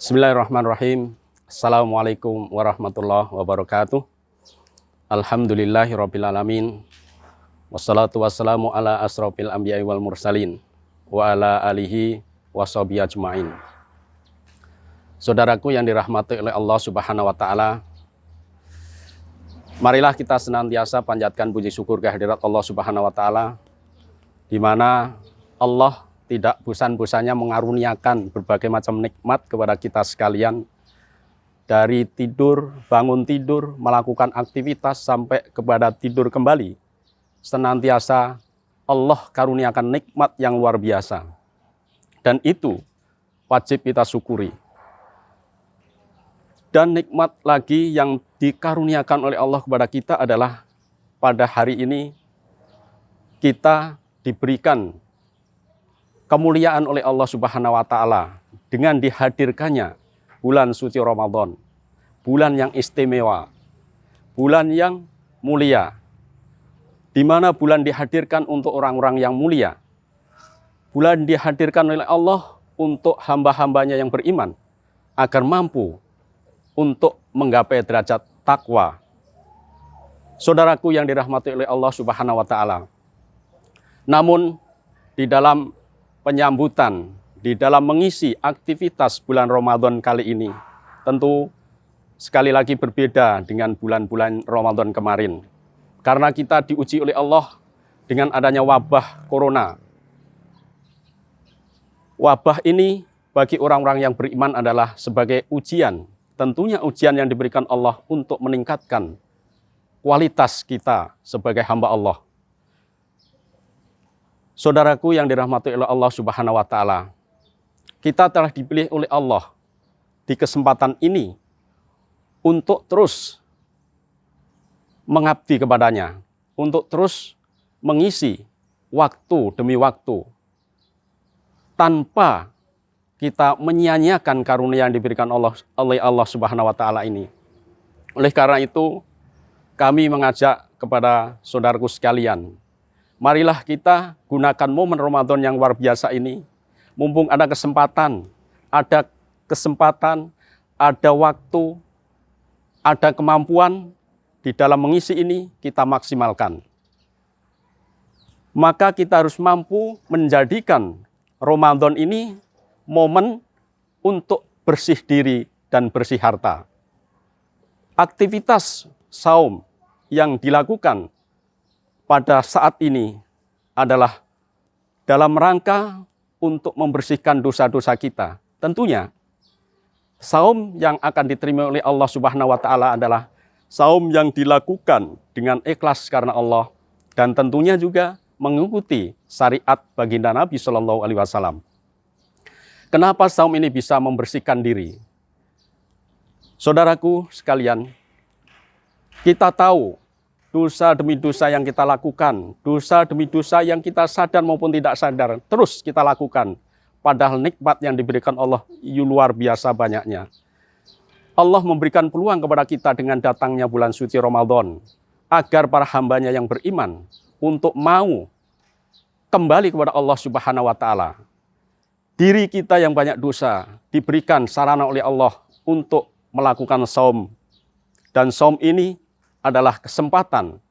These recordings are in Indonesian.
Bismillahirrahmanirrahim. Assalamualaikum warahmatullahi wabarakatuh. Alhamdulillahirabbil alamin. Wassalatu wassalamu ala asrofil anbiya'i wal mursalin wa ala alihi washabihi ajmain. Saudaraku yang dirahmati oleh Allah Subhanahu wa taala, marilah kita senantiasa panjatkan puji syukur kehadirat Allah Subhanahu wa taala, di mana Allah tidak bosan-bosannya mengaruniakan berbagai macam nikmat kepada kita sekalian. Dari tidur, bangun tidur, melakukan aktivitas sampai kepada tidur kembali. Senantiasa Allah karuniakan nikmat yang luar biasa. Dan itu wajib kita syukuri. Dan nikmat lagi yang dikaruniakan oleh Allah kepada kita adalah pada hari ini kita diberikan kemuliaan oleh Allah Subhanahu wa taala dengan dihadirkannya bulan suci Ramadan, bulan yang istimewa, bulan yang mulia, di mana bulan dihadirkan untuk orang-orang yang mulia. Bulan dihadirkan oleh Allah untuk hamba-hambanya yang beriman, agar mampu untuk menggapai derajat takwa. Saudaraku yang dirahmati oleh Allah Subhanahu wa taala. Namun di dalam penyambutan, di dalam mengisi aktivitas bulan Ramadan kali ini, tentu sekali lagi berbeda dengan bulan-bulan Ramadan kemarin. Karena kita diuji oleh Allah dengan adanya wabah corona. Wabah ini bagi orang-orang yang beriman adalah sebagai ujian. Tentunya ujian yang diberikan Allah untuk meningkatkan kualitas kita sebagai hamba Allah. Saudaraku yang dirahmati oleh Allah Subhanahu wa taala, kita telah dipilih oleh Allah di kesempatan ini untuk terus mengabdi kepadanya, untuk terus mengisi waktu demi waktu tanpa kita menyia-nyiakan karunia yang diberikan oleh Allah Subhanahu wa taala ini. Oleh karena itu, kami mengajak kepada saudaraku sekalian, marilah kita gunakan momen Ramadan yang luar biasa ini. Mumpung ada kesempatan, ada waktu, ada kemampuan di dalam mengisi ini, kita maksimalkan. Maka kita harus mampu menjadikan Ramadan ini momen untuk bersih diri dan bersih harta. Aktivitas saum yang dilakukan pada saat ini adalah dalam rangka untuk membersihkan dosa-dosa kita. Tentunya, saum yang akan diterima oleh Allah Subhanahu wa taala adalah saum yang dilakukan dengan ikhlas karena Allah, dan tentunya juga mengikuti syariat baginda Nabi Shallallahu alaihi wasallam. Kenapa saum ini bisa membersihkan diri? Saudaraku sekalian, kita tahu dosa demi dosa yang kita lakukan, dosa demi dosa yang kita sadar maupun tidak sadar, terus kita lakukan. Padahal nikmat yang diberikan Allah luar biasa banyaknya. Allah memberikan peluang kepada kita dengan datangnya bulan suci Ramadan, agar para hambanya yang beriman untuk mau kembali kepada Allah Subhanahu wa taala. Diri kita yang banyak dosa diberikan sarana oleh Allah untuk melakukan saum. Dan saum ini adalah kesempatan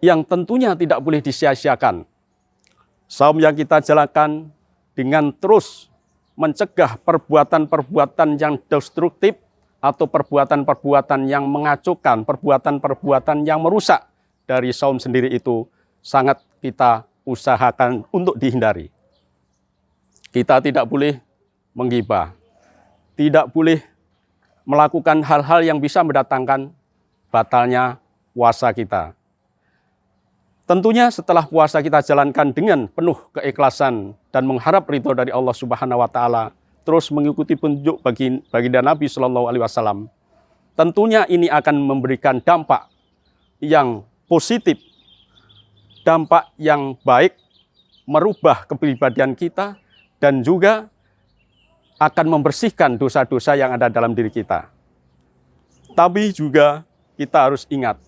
yang tentunya tidak boleh disia-siakan. Saum yang kita jalankan dengan terus mencegah perbuatan-perbuatan yang destruktif atau perbuatan-perbuatan yang mengacuhkan, perbuatan-perbuatan yang merusak dari saum sendiri itu sangat kita usahakan untuk dihindari. Kita tidak boleh menggibah, tidak boleh melakukan hal-hal yang bisa mendatangkan batalnya puasa kita. Tentunya setelah puasa kita jalankan dengan penuh keikhlasan dan mengharap ridho dari Allah Subhanahu wa taala, terus mengikuti petunjuk baginda Nabi Shallallahu alaihi wasallam. Tentunya ini akan memberikan dampak yang positif, dampak yang baik, merubah kepribadian kita, dan juga akan membersihkan dosa-dosa yang ada dalam diri kita. Tapi juga kita harus ingat,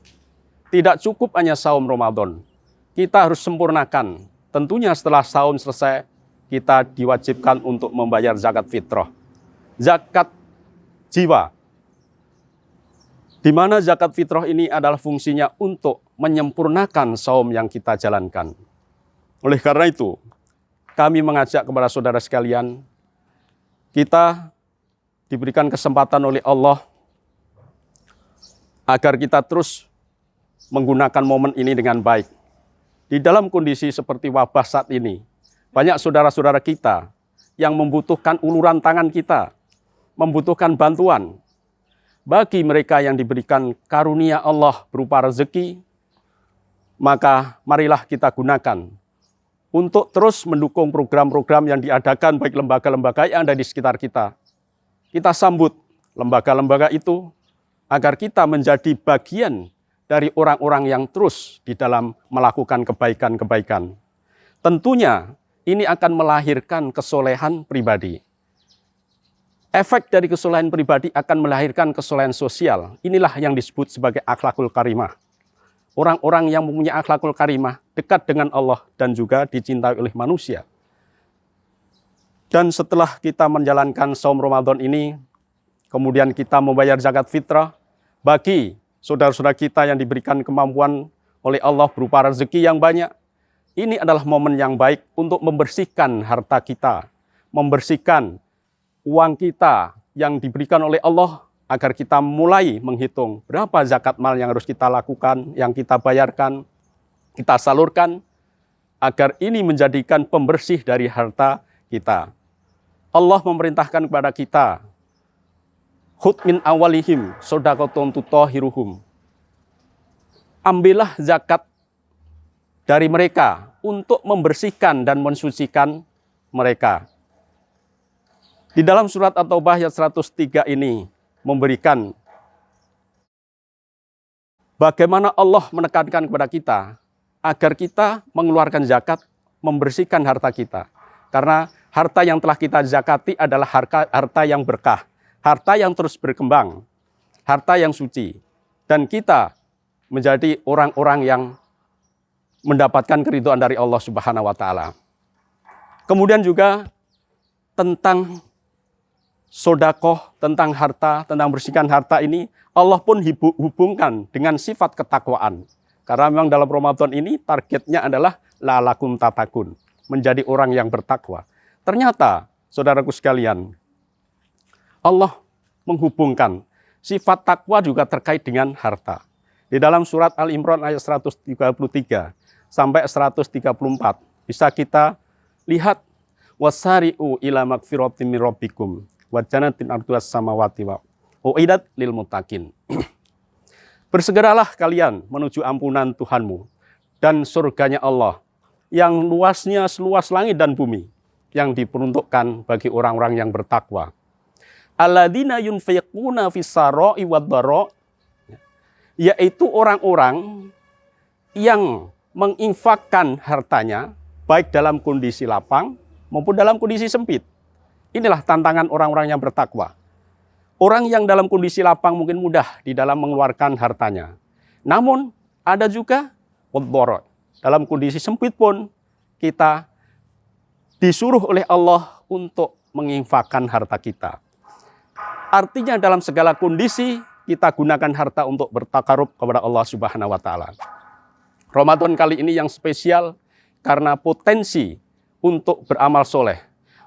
tidak cukup hanya saum Ramadan. Kita harus sempurnakan. Tentunya setelah saum selesai, kita diwajibkan untuk membayar zakat fitrah. zakat jiwa. Di mana zakat fitrah ini adalah fungsinya untuk menyempurnakan saum yang kita jalankan. Oleh karena itu, kami mengajak kepada saudara sekalian, kita diberikan kesempatan oleh Allah agar kita terus menggunakan momen ini dengan baik. Di dalam kondisi seperti wabah saat ini, banyak saudara-saudara kita yang membutuhkan uluran tangan kita, membutuhkan bantuan. Bagi mereka yang diberikan karunia Allah berupa rezeki, maka marilah kita gunakan untuk terus mendukung program-program yang diadakan baik lembaga-lembaga yang ada di sekitar kita. Kita sambut lembaga-lembaga itu agar kita menjadi bagian dari orang-orang yang terus di dalam melakukan kebaikan-kebaikan. Tentunya ini akan melahirkan kesolehan pribadi. Efek dari kesolehan pribadi akan melahirkan kesolehan sosial. Inilah yang disebut sebagai akhlakul karimah. Orang-orang yang mempunyai akhlakul karimah dekat dengan Allah dan juga dicintai oleh manusia. Dan setelah kita menjalankan saum Ramadan ini, kemudian kita membayar zakat fitrah bagi saudara-saudara kita yang diberikan kemampuan oleh Allah berupa rezeki yang banyak. Ini adalah momen yang baik untuk membersihkan harta kita, membersihkan uang kita yang diberikan oleh Allah agar kita mulai menghitung berapa zakat mal yang harus kita lakukan, yang kita bayarkan, kita salurkan, agar ini menjadikan pembersih dari harta kita. Allah memerintahkan kepada kita, khudh min awalihim shadaqatun tutahhiruhum. Ambillah zakat dari mereka untuk membersihkan dan mensucikan mereka. Di dalam surat At-Taubah ayat 103 ini memberikan bagaimana Allah menekankan kepada kita agar kita mengeluarkan zakat, membersihkan harta kita. Karena harta yang telah kita zakati adalah harta yang berkah, harta yang terus berkembang, harta yang suci. Dan kita menjadi orang-orang yang mendapatkan keridhaan dari Allah Subhanahu wa taala. Kemudian juga tentang sodakoh, tentang harta, tentang bersihkan harta ini, Allah pun hubungkan dengan sifat ketakwaan. Karena memang dalam Ramadan ini targetnya adalah la'allakum tattaqun, menjadi orang yang bertakwa. Ternyata, saudaraku sekalian, Allah menghubungkan sifat takwa juga terkait dengan harta. Di dalam surat Al-Imran ayat 133 sampai 134, bisa kita lihat, wasari'u ila magfiratin min rabbikum wa jannatin arduhas samawati wal uiddat lil muttaqin. Bersegeralah kalian menuju ampunan Tuhanmu dan surganya Allah yang luasnya seluas langit dan bumi, yang diperuntukkan bagi orang-orang yang bertakwa. Alladzina yunfiquna fis sarai wad dharra, yaitu orang-orang yang menginfakkan hartanya baik dalam kondisi lapang maupun dalam kondisi sempit. Inilah tantangan orang-orang yang bertakwa. Orang yang dalam kondisi lapang mungkin mudah di dalam mengeluarkan hartanya. Namun ada juga wadh-dharra. Dalam kondisi sempit pun kita disuruh oleh Allah untuk menginfakkan harta kita. Artinya dalam segala kondisi kita gunakan harta untuk bertakarub kepada Allah Subhanahu wa taala. Ramadan kali ini yang spesial karena potensi untuk beramal soleh,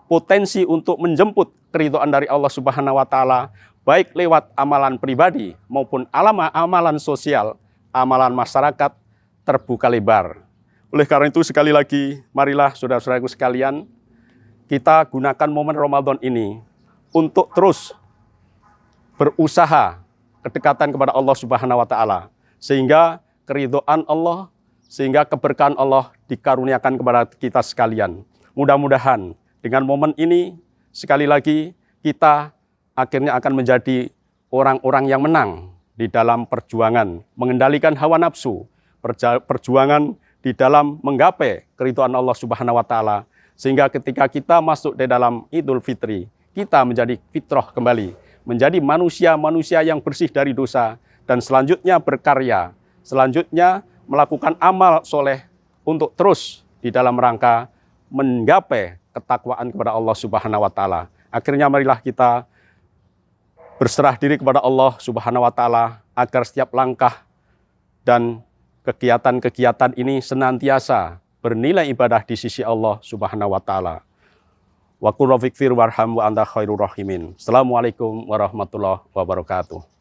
potensi untuk menjemput keridhaan dari Allah Subhanahu wa taala, baik lewat amalan pribadi maupun amalan sosial, amalan masyarakat terbuka lebar. Oleh karena itu sekali lagi, marilah saudara-saudaraku sekalian, kita gunakan momen Ramadan ini untuk terus berusaha kedekatan kepada Allah Subhanahu wa taala, sehingga keridhaan Allah, sehingga keberkahan Allah dikaruniakan kepada kita sekalian. Mudah-mudahan dengan momen ini sekali lagi kita akhirnya akan menjadi orang-orang yang menang di dalam perjuangan mengendalikan hawa nafsu, perjuangan di dalam menggapai keridhaan Allah Subhanahu wa taala, sehingga ketika kita masuk di dalam Idul Fitri, kita menjadi fitrah kembali, menjadi manusia-manusia yang bersih dari dosa, dan selanjutnya berkarya, selanjutnya melakukan amal soleh untuk terus di dalam rangka menggapai ketakwaan kepada Allah Subhanahu wa taala. Akhirnya marilah kita berserah diri kepada Allah Subhanahu wa taala agar setiap langkah dan kegiatan-kegiatan ini senantiasa bernilai ibadah di sisi Allah Subhanahu wa taala. Wa qul rafiqfir warham wa anta khairur rahimin. Assalamualaikum warahmatullahi wabarakatuh.